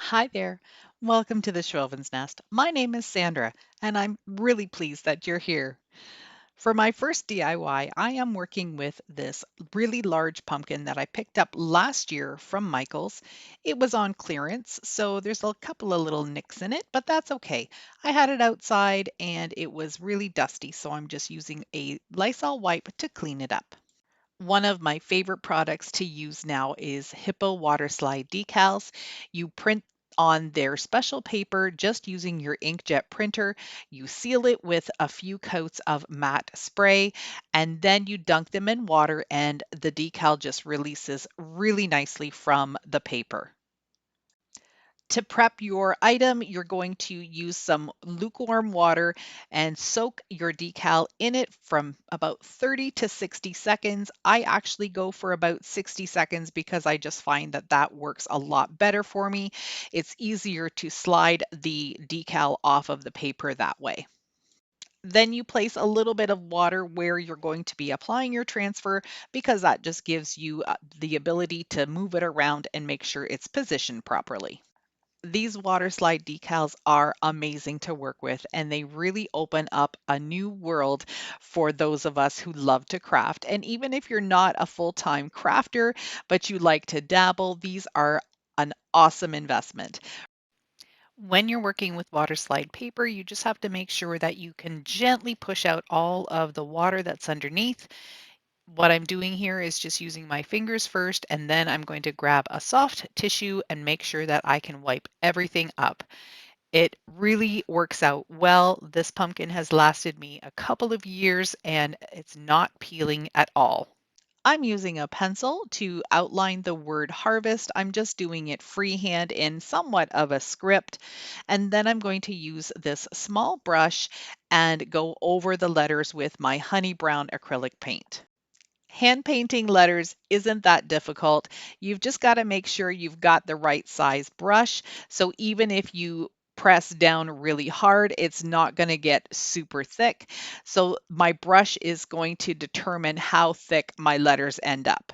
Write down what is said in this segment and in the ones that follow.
Hi there. Welcome to the Schwowin's Nest. My name is Sandra, and I'm really pleased that you're here. For my first DIY, I am working with this really large pumpkin that I picked up last year from Michael's. It was on clearance, so there's a couple of little nicks in it, but that's okay. I had it outside and it was really dusty, so I'm just using a Lysol wipe to clean it up. One of my favorite products to use now is Hippo water slide decals. You print on their special paper just using your inkjet printer. You seal it with a few coats of matte spray, and then you dunk them in water, and the decal just releases really nicely from the paper. To prep your item, you're going to use some lukewarm water and soak your decal in it from about 30 to 60 seconds. I actually go for about 60 seconds because I just find that that works a lot better for me. It's easier to slide the decal off of the paper that way. Then you place a little bit of water where you're going to be applying your transfer because that just gives you the ability to move it around and make sure it's positioned properly. These water slide decals are amazing to work with, and they really open up a new world for those of us who love to craft. And even if you're not a full-time crafter, but you like to dabble, these are an awesome investment. When you're working with water slide paper, you just have to make sure that you can gently push out all of the water that's underneath. What I'm doing here is just using my fingers first, and then I'm going to grab a soft tissue and make sure that I can wipe everything up. It really works out well. This pumpkin has lasted me a couple of years and it's not peeling at all. I'm using a pencil to outline the word harvest. I'm just doing it freehand in somewhat of a script. And then I'm going to use this small brush and go over the letters with my honey brown acrylic paint. Hand painting letters isn't that difficult. You've just got to make sure you've got the right size brush. So even if you press down really hard, it's not going to get super thick. So my brush is going to determine how thick my letters end up.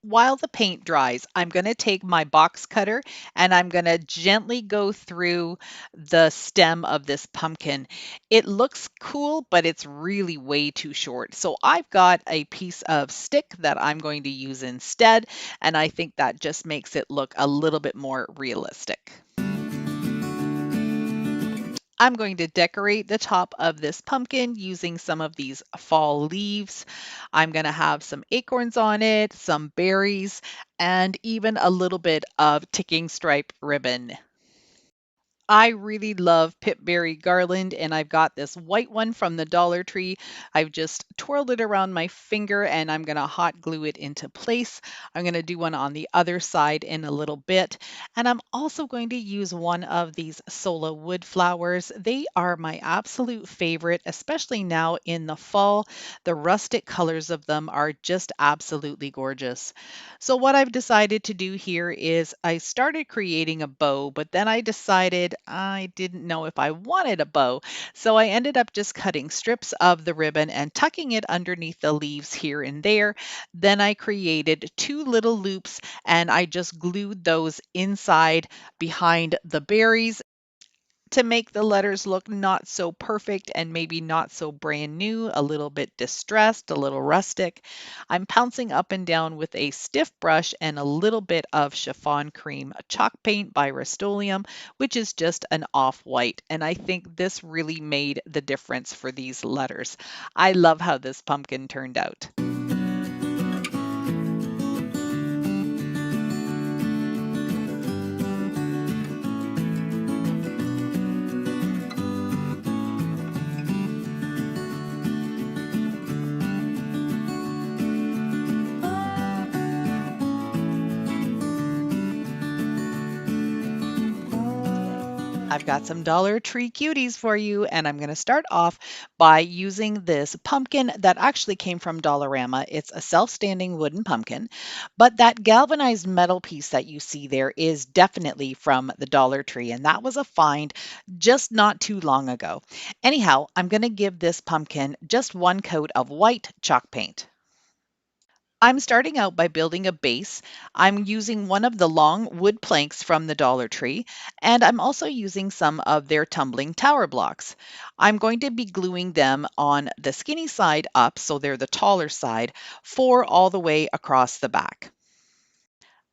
While the paint dries, I'm going to take my box cutter and I'm going to gently go through the stem of this pumpkin. It looks cool, but it's really way too short. So I've got a piece of stick that I'm going to use instead, and I think that just makes it look a little bit more realistic. I'm going to decorate the top of this pumpkin using some of these fall leaves. I'm going to have some acorns on it, some berries, and even a little bit of ticking stripe ribbon. I really love pipberry garland, and I've got this white one from the Dollar Tree. I've just twirled it around my finger and I'm going to hot glue it into place. I'm going to do one on the other side in a little bit. And I'm also going to use one of these Sola wood flowers. They are my absolute favorite, especially now in the fall. The rustic colors of them are just absolutely gorgeous. So what I've decided to do here is I started creating a bow, but then I decided I didn't know if I wanted a bow. So I ended up just cutting strips of the ribbon and tucking it underneath the leaves here and there. Then I created two little loops and I just glued those inside behind the berries to make the letters look not so perfect and maybe not so brand new, a little bit distressed, a little rustic. I'm pouncing up and down with a stiff brush and a little bit of chiffon cream chalk paint by Rust-Oleum, which is just an off-white. And I think this really made the difference for these letters. I love how this pumpkin turned out. I've got some Dollar Tree cuties for you, and I'm going to start off by using this pumpkin that actually came from Dollarama. It's a self-standing wooden pumpkin, but that galvanized metal piece that you see there is definitely from the Dollar Tree, and that was a find just not too long ago. Anyhow, I'm going to give this pumpkin just one coat of white chalk paint. I'm starting out by building a base. I'm using one of the long wood planks from the Dollar Tree, and I'm also using some of their tumbling tower blocks. I'm going to be gluing them on the skinny side up, so they're the taller side, four all the way across the back.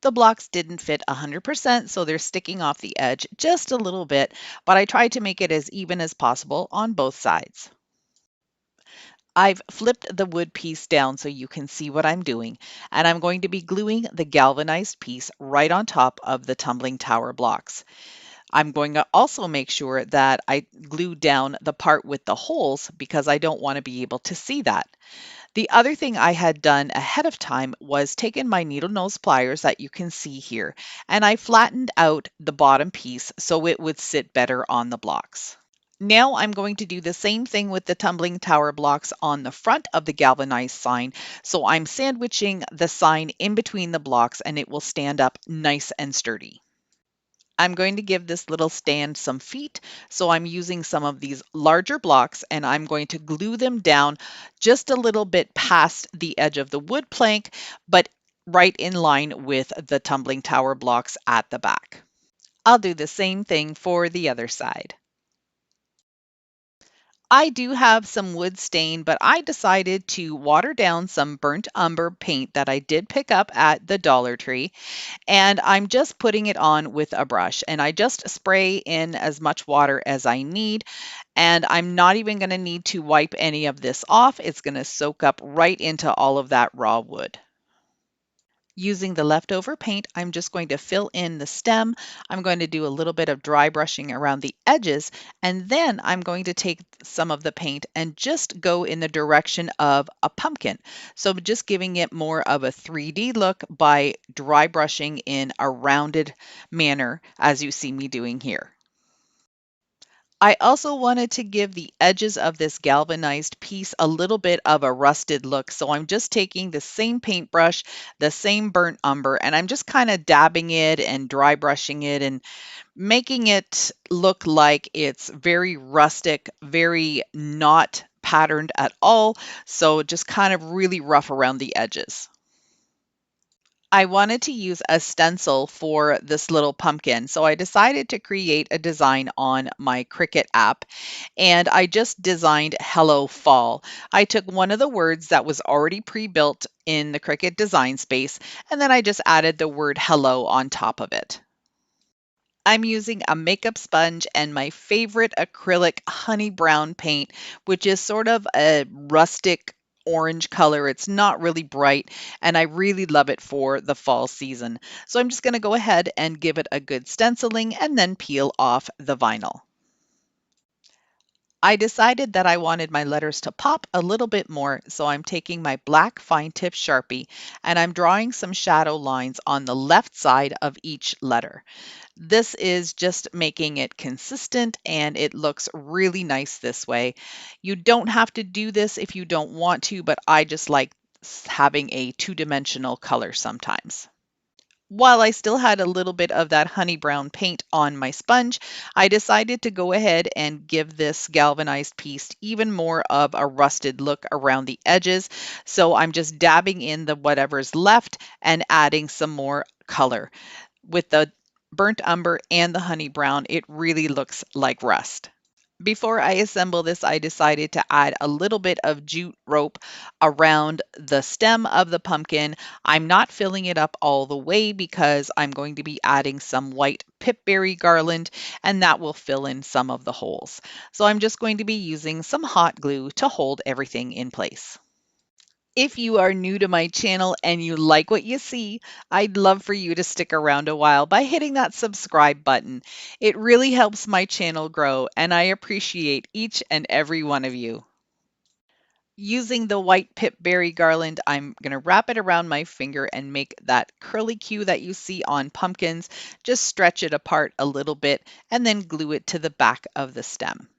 The blocks didn't fit 100%, so they're sticking off the edge just a little bit, but I tried to make it as even as possible on both sides. I've flipped the wood piece down so you can see what I'm doing, and I'm going to be gluing the galvanized piece right on top of the tumbling tower blocks. I'm going to also make sure that I glue down the part with the holes because I don't want to be able to see that. The other thing I had done ahead of time was taken my needle nose pliers that you can see here, and I flattened out the bottom piece so it would sit better on the blocks. Now I'm going to do the same thing with the tumbling tower blocks on the front of the galvanized sign. So I'm sandwiching the sign in between the blocks and it will stand up nice and sturdy. I'm going to give this little stand some feet. So I'm using some of these larger blocks and I'm going to glue them down just a little bit past the edge of the wood plank, but right in line with the tumbling tower blocks at the back. I'll do the same thing for the other side. I do have some wood stain, but I decided to water down some burnt umber paint that I did pick up at the Dollar Tree, and I'm just putting it on with a brush. And I just spray in as much water as I need, and I'm not even going to need to wipe any of this off. It's going to soak up right into all of that raw wood. Using the leftover paint, I'm just going to fill in the stem. I'm going to do a little bit of dry brushing around the edges, and then I'm going to take some of the paint and just go in the direction of a pumpkin. So just giving it more of a 3D look by dry brushing in a rounded manner, as you see me doing here. I also wanted to give the edges of this galvanized piece a little bit of a rusted look. So I'm just taking the same paintbrush, the same burnt umber, and I'm just kind of dabbing it and dry brushing it and making it look like it's very rustic, very not patterned at all. So just kind of really rough around the edges. I wanted to use a stencil for this little pumpkin, so I decided to create a design on my Cricut app, and I just designed Hello Fall. I took one of the words that was already pre-built in the Cricut design space, and then I just added the word hello on top of it. I'm using a makeup sponge and my favorite acrylic honey brown paint, which is sort of a rustic orange color. It's not really bright, and I really love it for the fall season. So I'm just going to go ahead and give it a good stenciling and then peel off the vinyl. I decided that I wanted my letters to pop a little bit more, so I'm taking my black fine tip Sharpie and I'm drawing some shadow lines on the left side of each letter. This is just making it consistent and it looks really nice this way. You don't have to do this if you don't want to, but I just like having a two-dimensional color sometimes. While I still had a little bit of that honey brown paint on my sponge, I decided to go ahead and give this galvanized piece even more of a rusted look around the edges. So I'm just dabbing in the whatever's left and adding some more color. With the burnt umber and the honey brown, it really looks like rust. Before I assemble this, I decided to add a little bit of jute rope around the stem of the pumpkin. I'm not filling it up all the way because I'm going to be adding some white pipberry garland and that will fill in some of the holes. So I'm just going to be using some hot glue to hold everything in place. If you are new to my channel and you like what you see, I'd love for you to stick around a while by hitting that subscribe button. It really helps my channel grow, and I appreciate each and every one of you. Using the white pipberry garland, I'm going to wrap it around my finger and make that curly Q that you see on pumpkins. Just stretch it apart a little bit and then glue it to the back of the stem.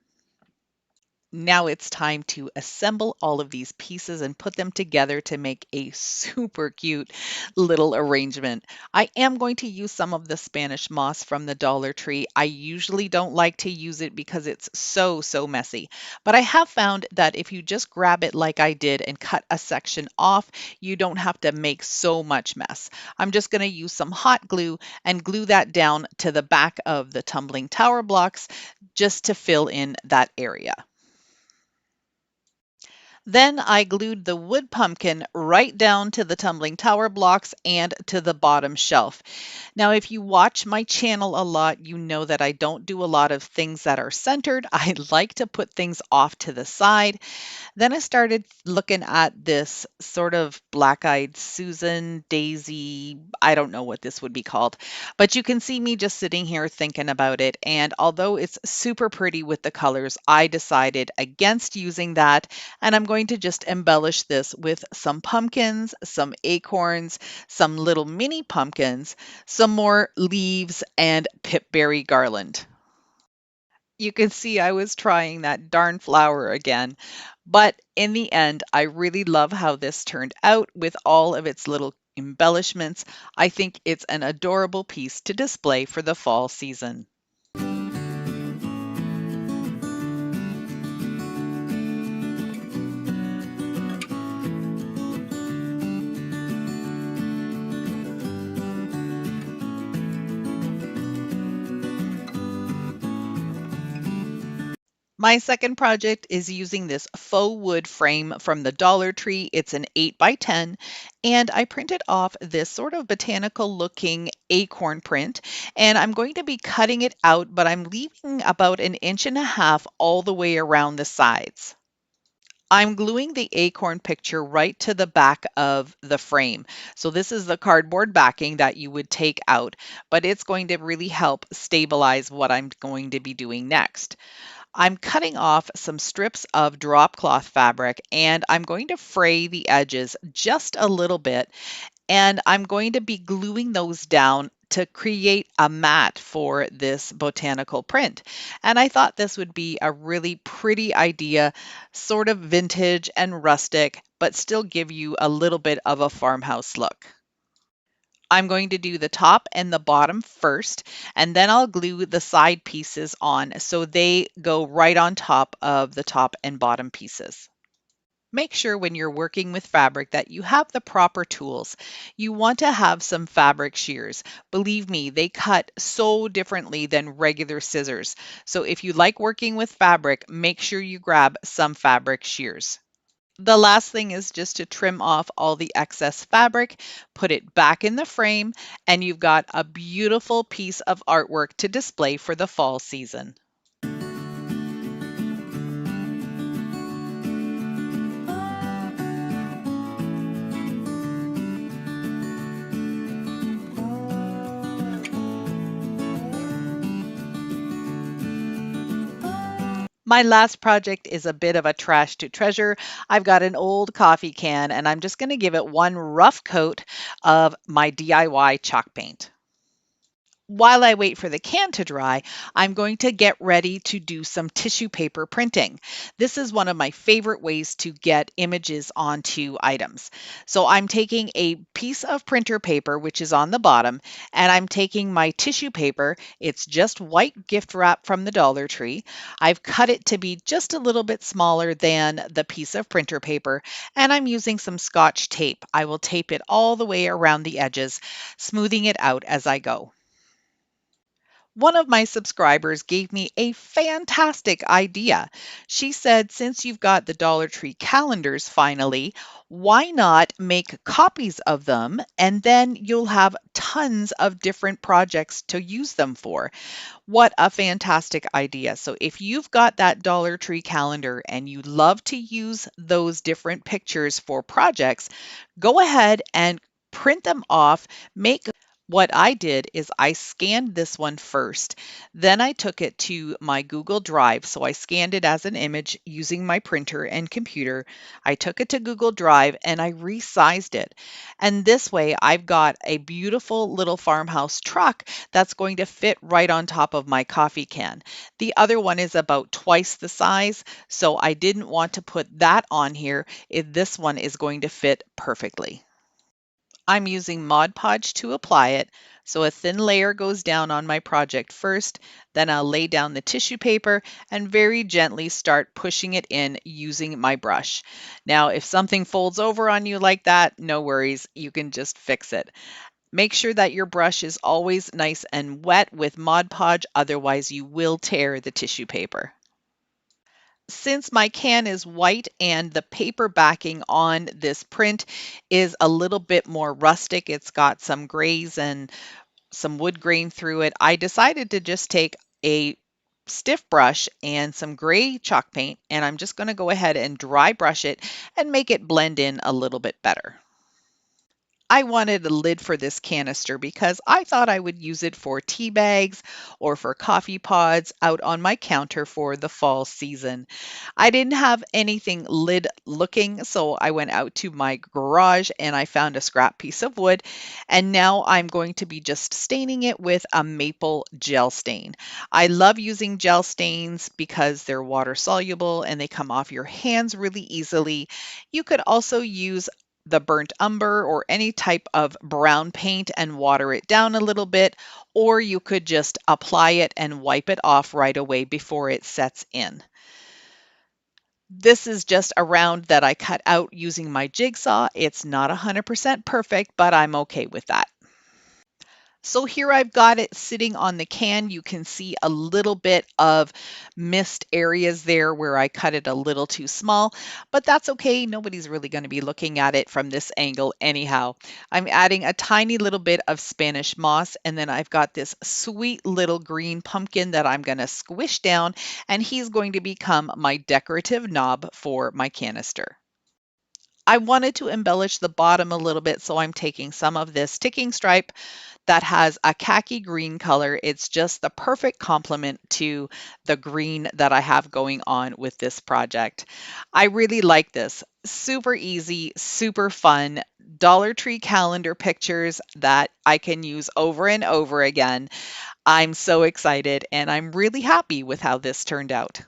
Now it's time to assemble all of these pieces and put them together to make a super cute little arrangement. I am going to use some of the Spanish moss from the Dollar Tree. I usually don't like to use it because it's so messy, but I have found that if you just grab it like I did and cut a section off, you don't have to make so much mess. I'm just going to use some hot glue and glue that down to the back of the tumbling tower blocks just to fill in that area. Then I glued the wood pumpkin right down to the tumbling tower blocks and to the bottom shelf. Now, if you watch my channel a lot, you know that I don't do a lot of things that are centered. I like to put things off to the side. Then I started looking at this sort of black-eyed Susan, Daisy, I don't know what this would be called, but you can see me just sitting here thinking about it. And although it's super pretty with the colors, I decided against using that. And I'm going to just embellish this with some pumpkins, some acorns, some little mini pumpkins, some more leaves, and pipberry garland. You can see I was trying that darn flower again. But in the end, I really love how this turned out with all of its little embellishments. I think it's an adorable piece to display for the fall season. My second project is using this faux wood frame from the Dollar Tree. It's an 8 by 10, and I printed off this sort of botanical looking acorn print, and I'm going to be cutting it out, but I'm leaving about 1.5 inches all the way around the sides. I'm gluing the acorn picture right to the back of the frame. So this is the cardboard backing that you would take out, but it's going to really help stabilize what I'm going to be doing next. I'm cutting off some strips of drop cloth fabric and I'm going to fray the edges just a little bit, and I'm going to be gluing those down to create a mat for this botanical print. And I thought this would be a really pretty idea, sort of vintage and rustic, but still give you a little bit of a farmhouse look. I'm going to do the top and the bottom first, and then I'll glue the side pieces on so they go right on top of the top and bottom pieces. Make sure when you're working with fabric that you have the proper tools. You want to have some fabric shears. Believe me, they cut so differently than regular scissors. So if you like working with fabric, make sure you grab some fabric shears. The last thing is just to trim off all the excess fabric, put it back in the frame, and you've got a beautiful piece of artwork to display for the fall season. My last project is a bit of a trash to treasure. I've got an old coffee can and I'm just going to give it one rough coat of my DIY chalk paint. While I wait for the can to dry, I'm going to get ready to do some tissue paper printing. This is one of my favorite ways to get images onto items. So I'm taking a piece of printer paper, which is on the bottom, and I'm taking my tissue paper. It's just white gift wrap from the Dollar Tree. I've cut it to be just a little bit smaller than the piece of printer paper, and I'm using some Scotch tape. I will tape it all the way around the edges, smoothing it out as I go. One of my subscribers gave me a fantastic idea. She said, since you've got the Dollar Tree calendars finally, why not make copies of them and then you'll have tons of different projects to use them for. What a fantastic idea. So if you've got that Dollar Tree calendar and you love to use those different pictures for projects, go ahead and print them off, make What I did is I scanned this one first, then I took it to my Google Drive. So I scanned it as an image using my printer and computer. I took it to Google Drive and I resized it. And this way I've got a beautiful little farmhouse truck that's going to fit right on top of my coffee can. The other one is about twice the size, so I didn't want to put that on here. This one is going to fit perfectly. I'm using Mod Podge to apply it. So a thin layer goes down on my project first, then I'll lay down the tissue paper and very gently start pushing it in using my brush. Now, if something folds over on you like that, no worries, you can just fix it. Make sure that your brush is always nice and wet with Mod Podge, otherwise you will tear the tissue paper. Since my can is white and the paper backing on this print is a little bit more rustic, it's got some grays and some wood grain through it, I decided to just take a stiff brush and some gray chalk paint, and I'm just going to go ahead and dry brush it and make it blend in a little bit better. I wanted a lid for this canister because I thought I would use it for tea bags or for coffee pods out on my counter for the fall season. I didn't have anything lid looking, so I went out to my garage and I found a scrap piece of wood, and now I'm going to be just staining it with a maple gel stain. I love using gel stains because they're water soluble and they come off your hands really easily. You could also use the burnt umber or any type of brown paint and water it down a little bit, or you could just apply it and wipe it off right away before it sets in. This is just a round that I cut out using my jigsaw. It's not 100% perfect, but I'm okay with that. So here I've got it sitting on the can. You can see a little bit of missed areas there where I cut it a little too small, but that's okay. Nobody's really going to be looking at it from this angle anyhow. I'm adding a tiny little bit of Spanish moss, and then I've got this sweet little green pumpkin that I'm going to squish down, and he's going to become my decorative knob for my canister. I wanted to embellish the bottom a little bit, so I'm taking some of this ticking stripe that has a khaki green color. It's just the perfect complement to the green that I have going on with this project. I really like this. Super easy, super fun. Dollar Tree calendar pictures that I can use over and over again. I'm so excited and I'm really happy with how this turned out.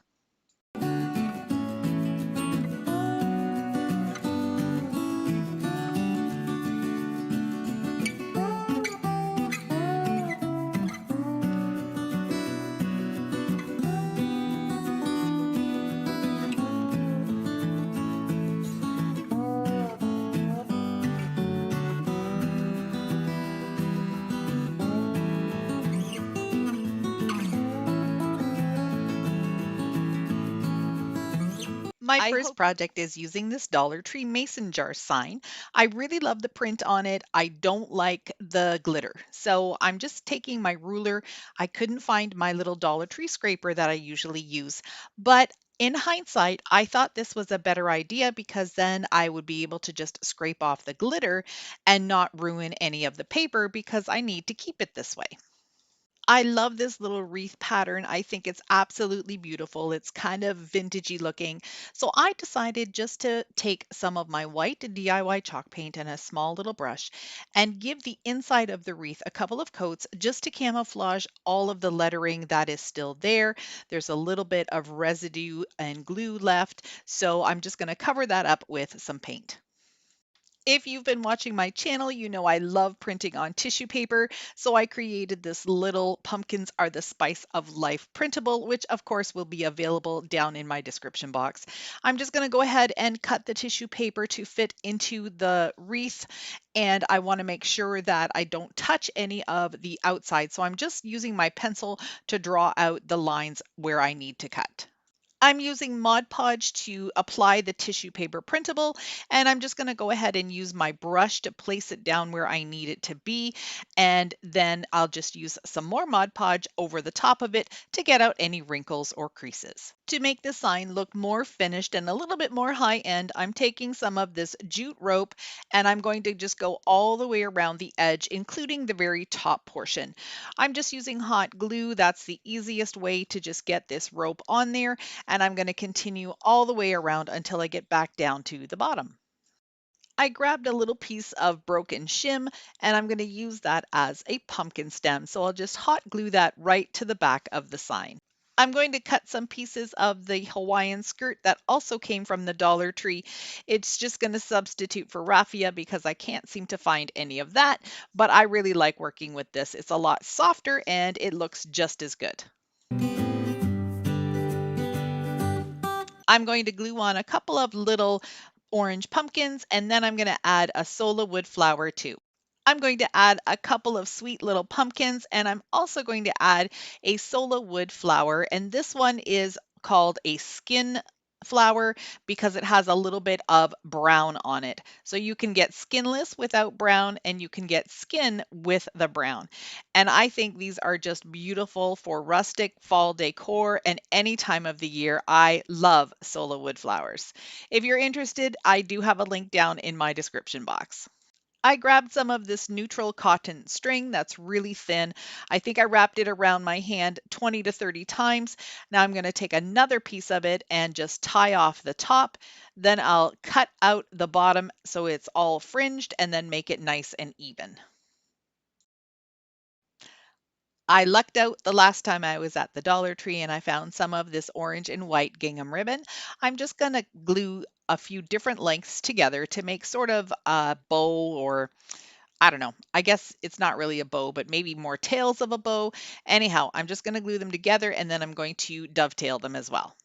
My first project is using this Dollar Tree mason jar sign. I really love the print on it. I don't like the glitter. So I'm just taking my ruler. I couldn't find my little Dollar Tree scraper that I usually use. But in hindsight, I thought this was a better idea because then I would be able to just scrape off the glitter and not ruin any of the paper because I need to keep it this way. I love this little wreath pattern. I think it's absolutely beautiful. It's kind of vintagey looking. So I decided just to take some of my white DIY chalk paint and a small little brush and give the inside of the wreath a couple of coats just to camouflage all of the lettering that is still there. There's a little bit of residue and glue left, so I'm just going to cover that up with some paint. If you've been watching my channel, you know I love printing on tissue paper, so I created this little Pumpkins Are the Spice of Life printable, which of course will be available down in my description box. I'm just going to go ahead and cut the tissue paper to fit into the wreath, and I want to make sure that I don't touch any of the outside, so I'm just using my pencil to draw out the lines where I need to cut. I'm using Mod Podge to apply the tissue paper printable, and I'm just going to go ahead and use my brush to place it down where I need it to be, and then I'll just use some more Mod Podge over the top of it to get out any wrinkles or creases. To make the sign look more finished and a little bit more high end, I'm taking some of this jute rope and I'm going to just go all the way around the edge, including the very top portion. I'm just using hot glue. That's the easiest way to just get this rope on there, and I'm going to continue all the way around until I get back down to the bottom. I grabbed a little piece of broken shim and I'm going to use that as a pumpkin stem. So I'll just hot glue that right to the back of the sign. I'm going to cut some pieces of the Hawaiian skirt that also came from the Dollar Tree. It's just going to substitute for raffia because I can't seem to find any of that, but I really like working with this. It's a lot softer and it looks just as good. I'm going to glue on a couple of little orange pumpkins, and then I'm going to add a sola wood flower too. I'm going to add a couple of sweet little pumpkins, and I'm also going to add a sola wood flower, and this one is called a skin flower because it has a little bit of brown on it. So you can get skinless without brown, and you can get skin with the brown. And I think these are just beautiful for rustic fall decor and any time of the year. I love sola wood flowers. If you're interested, I do have a link down in my description box. I grabbed some of this neutral cotton string that's really thin. I think I wrapped it around my hand 20 to 30 times. Now I'm going to take another piece of it and just tie off the top. Then I'll cut out the bottom so it's all fringed and then make it nice and even. I lucked out the last time I was at the Dollar Tree and I found some of this orange and white gingham ribbon. I'm just going to glue a few different lengths together to make sort of a bow, or I don't know. I guess it's not really a bow, but maybe more tails of a bow. Anyhow, I'm just going to glue them together and then I'm going to dovetail them as well.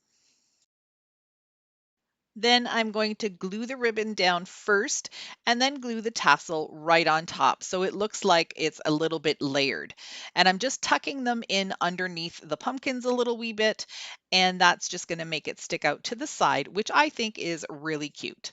Then I'm going to glue the ribbon down first and then glue the tassel right on top so it looks like it's a little bit layered. And I'm just tucking them in underneath the pumpkins a little wee bit, and that's just going to make it stick out to the side, which I think is really cute.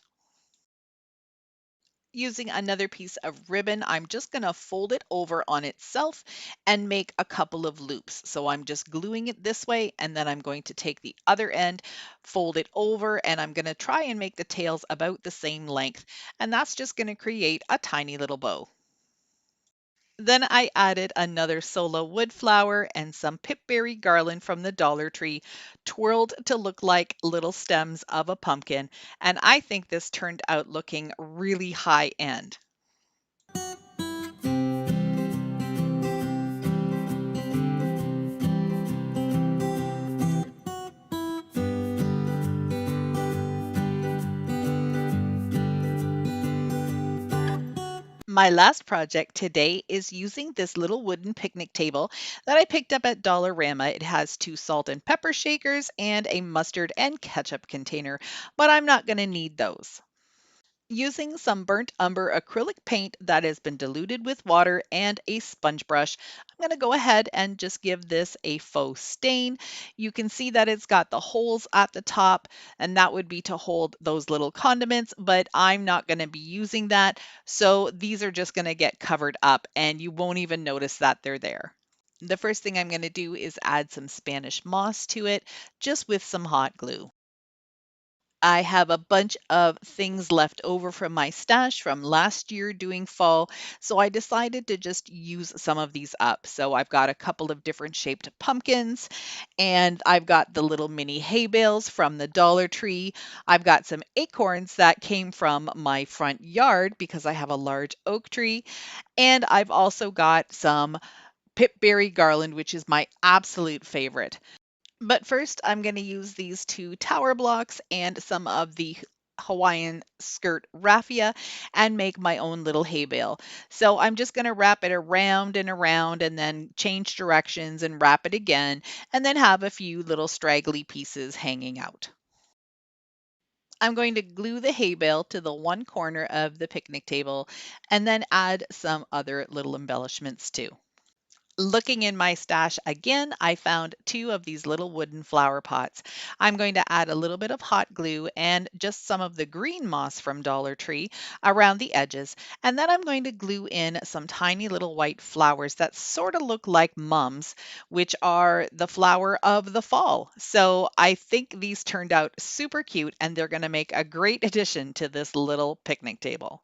Using another piece of ribbon, I'm just going to fold it over on itself and make a couple of loops. So I'm just gluing it this way, and then I'm going to take the other end, fold it over, and I'm going to try and make the tails about the same length. And that's just going to create a tiny little bow. Then I added another solo wood flower and some pipberry garland from the Dollar Tree, twirled to look like little stems of a pumpkin, and I think this turned out looking really high end. My last project today is using this little wooden picnic table that I picked up at Dollarama. It has two salt and pepper shakers and a mustard and ketchup container, but I'm not going to need those. Using some burnt umber acrylic paint that has been diluted with water and a sponge brush, I'm going to go ahead and just give this a faux stain. You can see that it's got the holes at the top, and that would be to hold those little condiments, but I'm not going to be using that. So these are just going to get covered up and you won't even notice that they're there. The first thing I'm going to do is add some Spanish moss to it, just with some hot glue. I have a bunch of things left over from my stash from last year doing fall, so I decided to just use some of these up. So I've got a couple of different shaped pumpkins, and I've got the little mini hay bales from the Dollar Tree. I've got some acorns that came from my front yard because I have a large oak tree, and I've also got some pipberry garland, which is my absolute favorite. But first, I'm going to use these two tower blocks and some of the Hawaiian skirt raffia and make my own little hay bale. So I'm just going to wrap it around and around and then change directions and wrap it again, and then have a few little straggly pieces hanging out. I'm going to glue the hay bale to the one corner of the picnic table and then add some other little embellishments too. Looking in my stash again, I found two of these little wooden flower pots. I'm going to add a little bit of hot glue and just some of the green moss from Dollar Tree around the edges. And then I'm going to glue in some tiny little white flowers that sort of look like mums, which are the flower of the fall. So I think these turned out super cute and they're going to make a great addition to this little picnic table.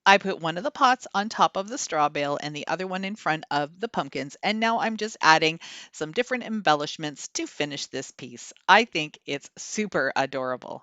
I put one of the pots on top of the straw bale and the other one in front of the pumpkins. And now I'm just adding some different embellishments to finish this piece. I think it's super adorable.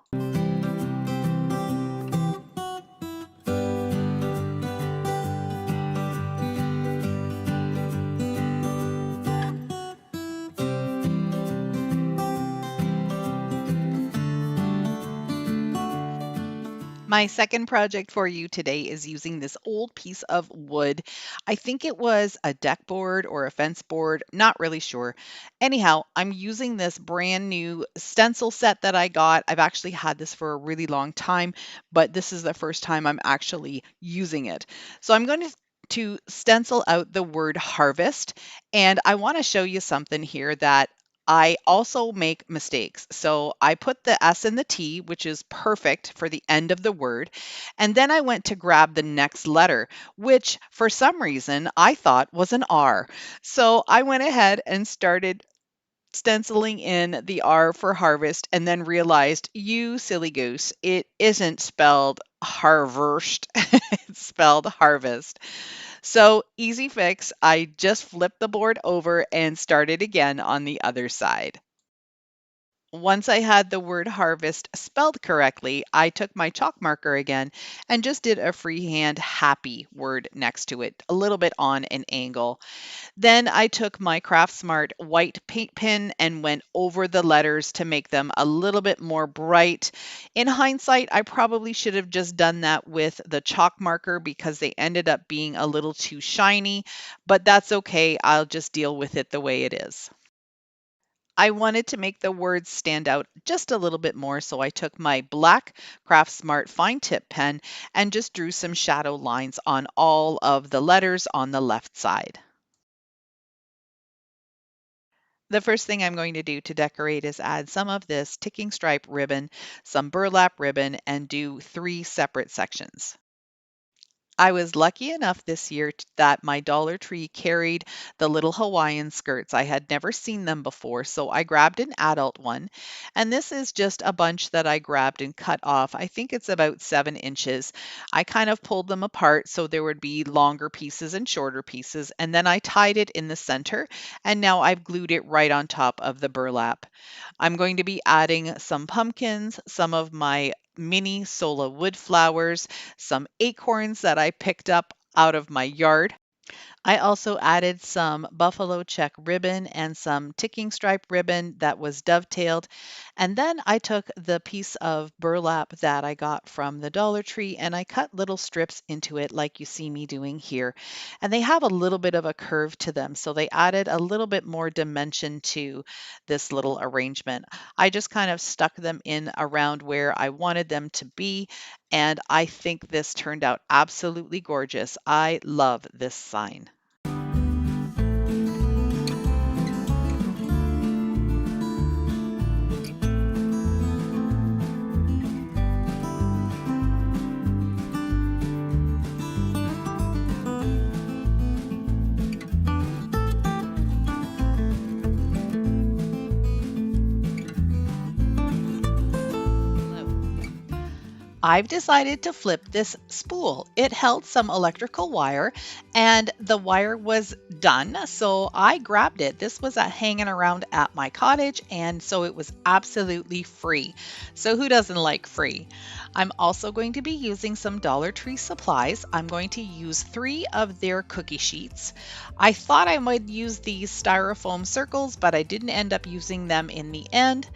My second project for you today is using this old piece of wood. I think it was a deck board or a fence board, not really sure. Anyhow, I'm using this brand new stencil set that I got. I've actually had this for a really long time, but this is the first time I'm actually using it. So I'm going to stencil out the word harvest, and I want to show you something here that I also make mistakes. So I put the S and the T, which is perfect for the end of the word. And then I went to grab the next letter, which for some reason I thought was an R. So I went ahead and started stenciling in the R for harvest and then realized, you silly goose, it isn't spelled harvest, it's spelled harvest. So easy fix, I just flipped the board over and started again on the other side. Once I had the word harvest spelled correctly, I took my chalk marker again and just did a freehand happy word next to it, a little bit on an angle. Then I took my Craft Smart white paint pen and went over the letters to make them a little bit more bright. In hindsight, I probably should have just done that with the chalk marker because they ended up being a little too shiny, but that's okay. I'll just deal with it the way it is. I wanted to make the words stand out just a little bit more, so I took my black Craft Smart fine tip pen and just drew some shadow lines on all of the letters on the left side. The first thing I'm going to do to decorate is add some of this ticking stripe ribbon, some burlap ribbon, and do 3 separate sections. I was lucky enough this year that my Dollar Tree carried the little Hawaiian skirts. I had never seen them before, so I grabbed an adult one. And this is just a bunch that I grabbed and cut off. I think it's about 7 inches. I kind of pulled them apart so there would be longer pieces and shorter pieces. And then I tied it in the center, and now I've glued it right on top of the burlap. I'm going to be adding some pumpkins, some of my mini Sola wood flowers, some acorns that I picked up out of my yard. I also added some buffalo check ribbon and some ticking stripe ribbon that was dovetailed. And then I took the piece of burlap that I got from the Dollar Tree and I cut little strips into it like you see me doing here. And they have a little bit of a curve to them, so they added a little bit more dimension to this little arrangement. I just kind of stuck them in around where I wanted them to be, and I think this turned out absolutely gorgeous. I love this sign. I've decided to flip this spool. It held some electrical wire and the wire was done, so I grabbed it. This was hanging around at my cottage, and so it was absolutely free. So who doesn't like free? I'm also going to be using some Dollar Tree supplies. I'm going to use 3 of their cookie sheets. I thought I might use these styrofoam circles, but I didn't end up using them in the end.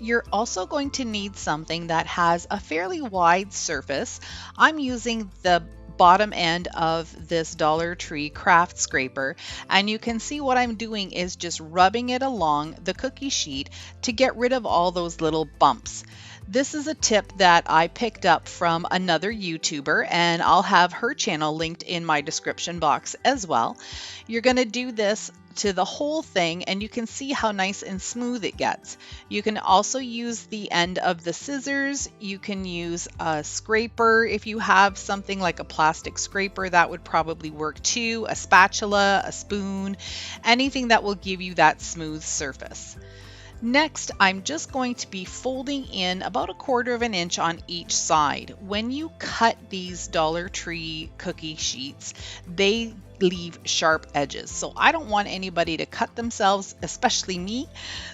You're also going to need something that has a fairly wide surface. I'm using the bottom end of this Dollar Tree craft scraper, and you can see what I'm doing is just rubbing it along the cookie sheet to get rid of all those little bumps. This is a tip that I picked up from another YouTuber, and I'll have her channel linked in my description box as well. You're going to do this to the whole thing, and you can see how nice and smooth it gets. You can also use the end of the scissors. You can use a scraper if you have something like a plastic scraper, that would probably work too. A spatula, a spoon, anything that will give you that smooth surface. Next, I'm just going to be folding in about 1/4 inch on each side. When you cut these Dollar Tree cookie sheets, they leave sharp edges. So I don't want anybody to cut themselves, especially me.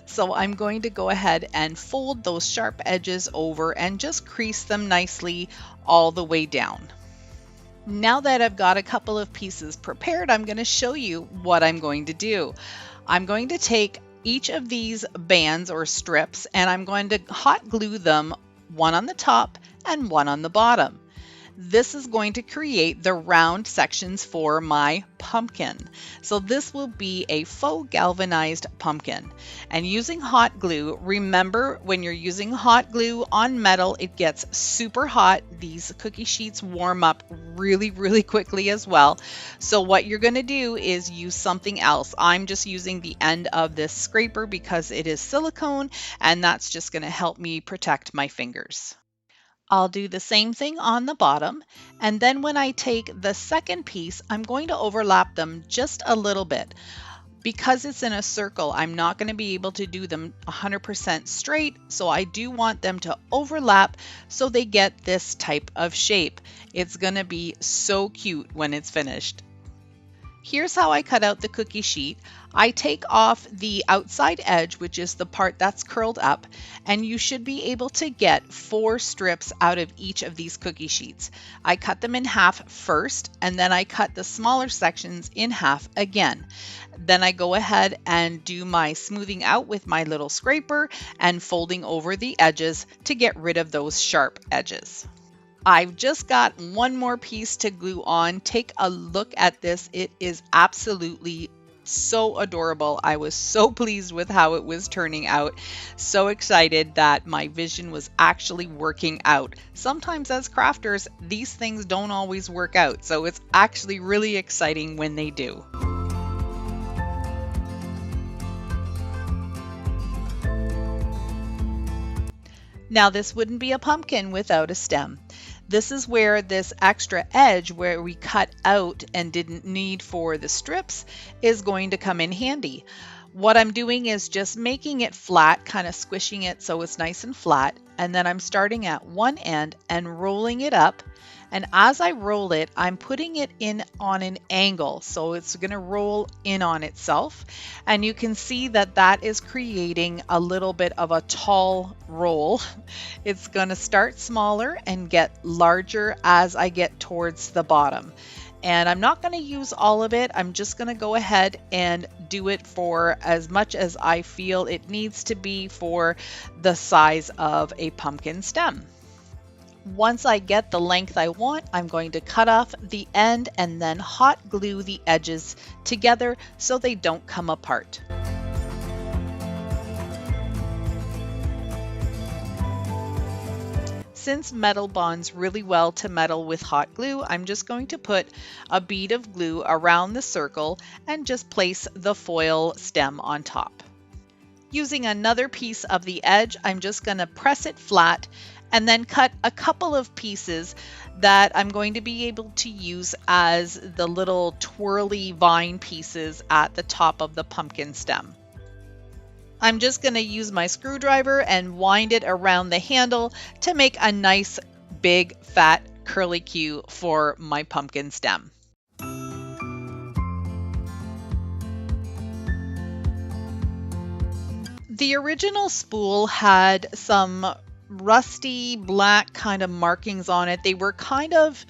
So I'm going to go ahead and fold those sharp edges over and just crease them nicely all the way down. Now that I've got a couple of pieces prepared, I'm going to show you what I'm going to do. I'm going to take each of these bands or strips, and I'm going to hot glue them, one on the top and one on the bottom. This is going to create the round sections for my pumpkin. So this will be a faux galvanized pumpkin. And using hot glue, remember when you're using hot glue on metal, it gets super hot. These cookie sheets warm up really quickly as well. So what you're going to do is use something else. I'm just using the end of this scraper because it is silicone, and that's just going to help me protect my fingers. I'll do the same thing on the bottom, and then when I take the second piece, I'm going to overlap them just a little bit. Because it's in a circle, I'm not going to be able to do them 100% straight, so I do want them to overlap so they get this type of shape. It's going to be so cute when it's finished. Here's how I cut out the cookie sheet. I take off the outside edge, which is the part that's curled up, and you should be able to get 4 strips out of each of these cookie sheets. I cut them in half first, and then I cut the smaller sections in half again. Then I go ahead and do my smoothing out with my little scraper and folding over the edges to get rid of those sharp edges. I've just got one more piece to glue on. Take a look at this. It is absolutely so adorable. I was so pleased with how it was turning out. So excited that my vision was actually working out. Sometimes as crafters, these things don't always work out. So it's actually really exciting when they do. Now this wouldn't be a pumpkin without a stem. This is where this extra edge where we cut out and didn't need for the strips is going to come in handy. What I'm doing is just making it flat, kind of squishing it so it's nice and flat, and then I'm starting at one end and rolling it up. And as I roll it, I'm putting it in on an angle, so it's going to roll in on itself. And you can see that that is creating a little bit of a tall roll. It's going to start smaller and get larger as I get towards the bottom. And I'm not going to use all of it. I'm just going to go ahead and do it for as much as I feel it needs to be for the size of a pumpkin stem. Once I get the length I want, I'm going to cut off the end and then hot glue the edges together so they don't come apart. Since metal bonds really well to metal with hot glue, I'm just going to put a bead of glue around the circle and just place the foil stem on top. Using another piece of the edge, I'm just going to press it flat and then cut a couple of pieces that I'm going to be able to use as the little twirly vine pieces at the top of the pumpkin stem. I'm just going to use my screwdriver and wind it around the handle to make a nice big fat curly Q for my pumpkin stem. The original spool had some rusty black kind of markings on it. They were kind of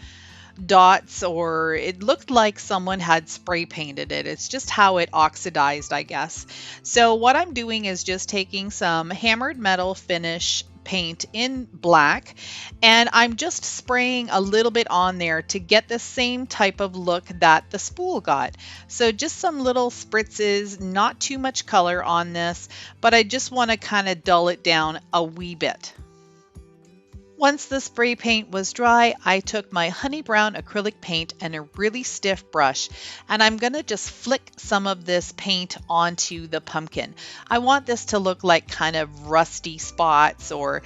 dots, or it looked like someone had spray painted it. It's just how it oxidized, I guess. So what I'm doing is just taking some hammered metal finish paint in black, and I'm just spraying a little bit on there to get the same type of look that the spool got. So just some little spritzes, not too much color on this, but I just want to kind of dull it down a wee bit. Once the spray paint was dry, I took my honey brown acrylic paint and a really stiff brush, and I'm going to just flick some of this paint onto the pumpkin. I want this to look like kind of rusty spots, or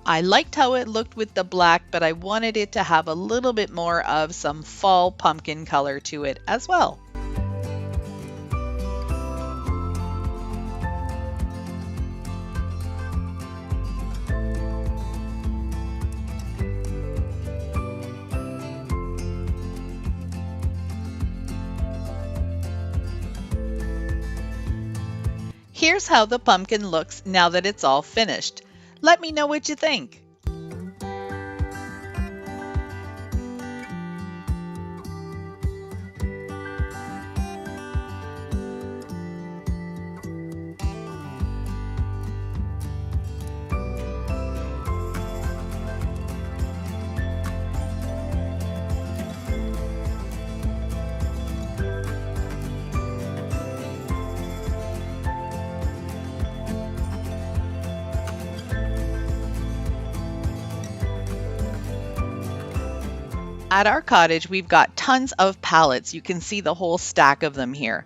I liked how it looked with the black, but I wanted it to have a little bit more of some fall pumpkin color to it as well. Here's how the pumpkin looks now that it's all finished. Let me know what you think. At our cottage, we've got tons of pallets. You can see the whole stack of them here.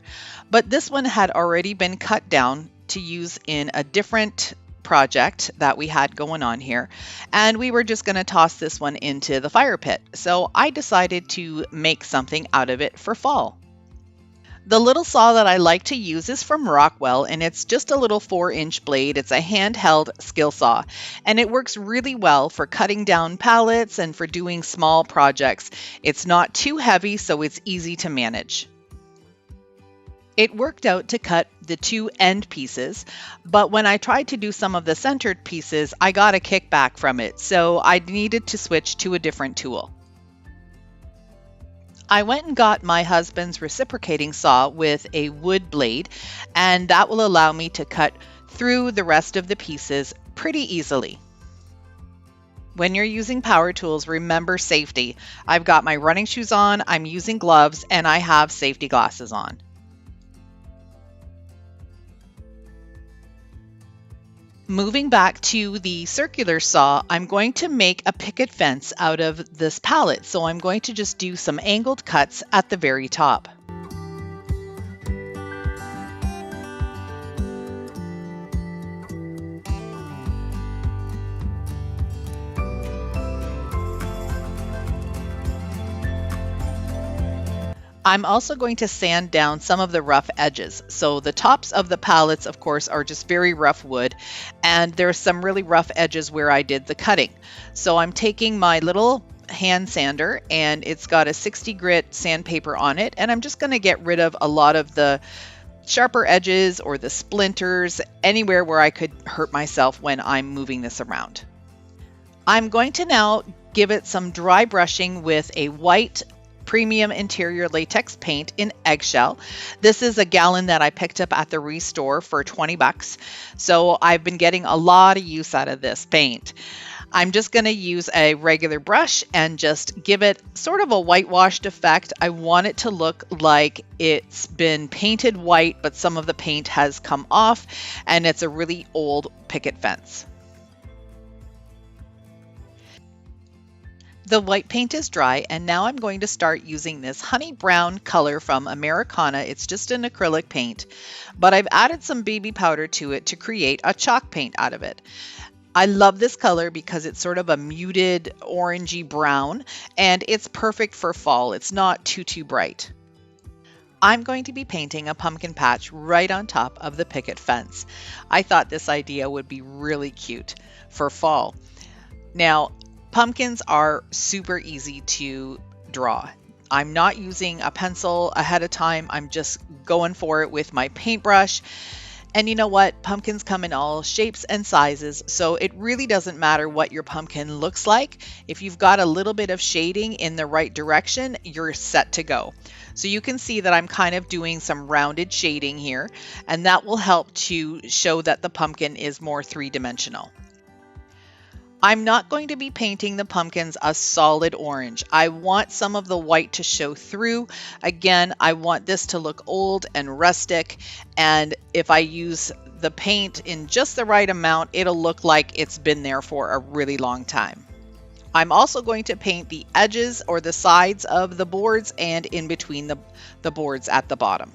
But this one had already been cut down to use in a different project that we had going on here. And we were just going to toss this one into the fire pit. So I decided to make something out of it for fall. The little saw that I like to use is from Rockwell, and it's just a little 4-inch blade. It's a handheld skill saw, and it works really well for cutting down pallets and for doing small projects. It's not too heavy, so it's easy to manage. It worked out to cut the 2 end pieces, but when I tried to do some of the centered pieces, I got a kickback from it, so I needed to switch to a different tool. I went and got my husband's reciprocating saw with a wood blade, and that will allow me to cut through the rest of the pieces pretty easily. When you're using power tools, remember safety. I've got my running shoes on, I'm using gloves, and I have safety glasses on. Moving back to the circular saw, I'm going to make a picket fence out of this pallet. So I'm going to just do some angled cuts at the very top. I'm also going to sand down some of the rough edges. So the tops of the pallets, of course, are just very rough wood, and there's some really rough edges where I did the cutting. So I'm taking my little hand sander, and it's got a 60 grit sandpaper on it, and I'm just going to get rid of a lot of the sharper edges or the splinters, anywhere where I could hurt myself when I'm moving this around. I'm going to now give it some dry brushing with a white premium interior latex paint in eggshell. This is a gallon that I picked up at the Restore for 20 bucks. So I've been getting a lot of use out of this paint. I'm just going to use a regular brush and just give it sort of a whitewashed effect. I want it to look like it's been painted white, but some of the paint has come off, and it's a really old picket fence. The white paint is dry, and now I'm going to start using this honey brown color from Americana. It's just an acrylic paint, but I've added some baby powder to it to create a chalk paint out of it. I love this color because it's sort of a muted orangey brown, and it's perfect for fall. It's not too bright. I'm going to be painting a pumpkin patch right on top of the picket fence. I thought this idea would be really cute for fall. Now, pumpkins are super easy to draw. I'm not using a pencil ahead of time. I'm just going for it with my paintbrush. And you know what? Pumpkins come in all shapes and sizes, so it really doesn't matter what your pumpkin looks like. If you've got a little bit of shading in the right direction, you're set to go. So you can see that I'm kind of doing some rounded shading here, and that will help to show that the pumpkin is more three-dimensional. I'm not going to be painting the pumpkins a solid orange. I want some of the white to show through. Again, I want this to look old and rustic, and if I use the paint in just the right amount, it'll look like it's been there for a really long time. I'm also going to paint the edges or the sides of the boards and in between the boards at the bottom.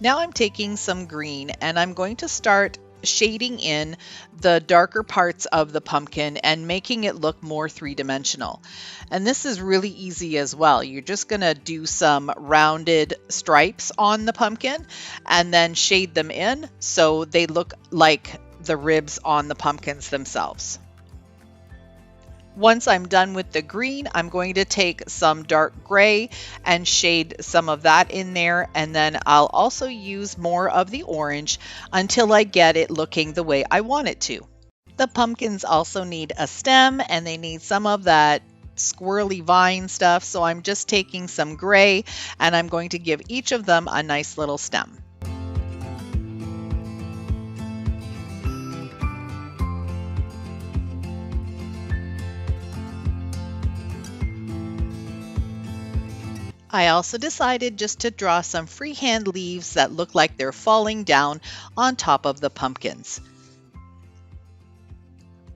Now I'm taking some green and I'm going to start shading in the darker parts of the pumpkin and making it look more three-dimensional. And this is really easy as well. You're just going to do some rounded stripes on the pumpkin and then shade them in so they look like the ribs on the pumpkins themselves. Once I'm done with the green, I'm going to take some dark gray and shade some of that in there, and then I'll also use more of the orange until I get it looking the way I want it to. The pumpkins also need a stem and they need some of that squirrely vine stuff, so I'm just taking some gray and I'm going to give each of them a nice little stem. I also decided just to draw some freehand leaves that look like they're falling down on top of the pumpkins.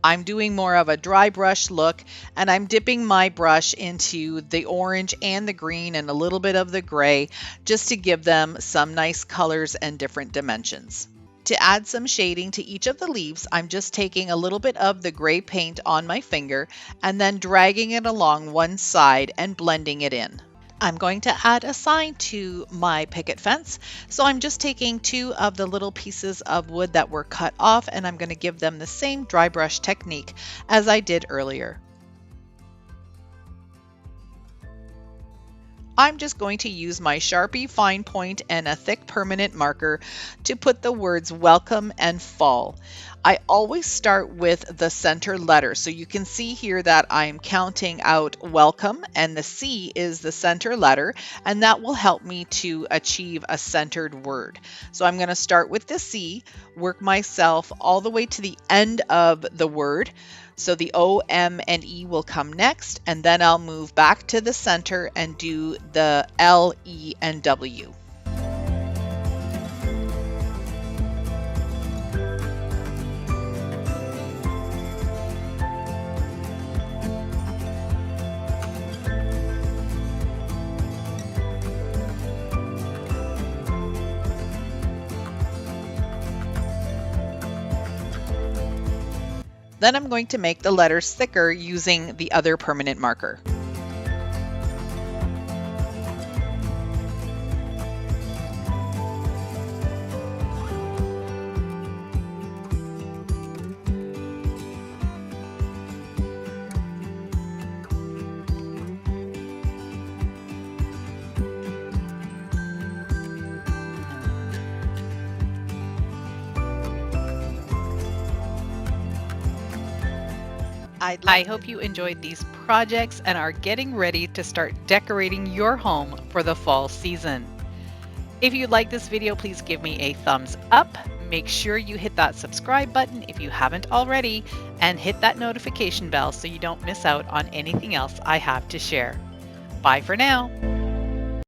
I'm doing more of a dry brush look, and I'm dipping my brush into the orange and the green and a little bit of the gray just to give them some nice colors and different dimensions. To add some shading to each of the leaves, I'm just taking a little bit of the gray paint on my finger and then dragging it along one side and blending it in. I'm going to add a sign to my picket fence, so I'm just taking 2 of the little pieces of wood that were cut off and I'm going to give them the same dry brush technique as I did earlier. I'm just going to use my Sharpie fine point and a thick permanent marker to put the words welcome and fall. I always start with the center letter. So you can see here that I'm counting out welcome and the C is the center letter, and that will help me to achieve a centered word. So I'm going to start with the C, work myself all the way to the end of the word. So the O, M, and E will come next, and then I'll move back to the center and do the L, E, and W. Then I'm going to make the letters thicker using the other permanent marker. I hope you enjoyed these projects and are getting ready to start decorating your home for the fall season. If you like this video, please give me a thumbs up. Make sure you hit that subscribe button if you haven't already, and hit that notification bell so you don't miss out on anything else I have to share. Bye for now.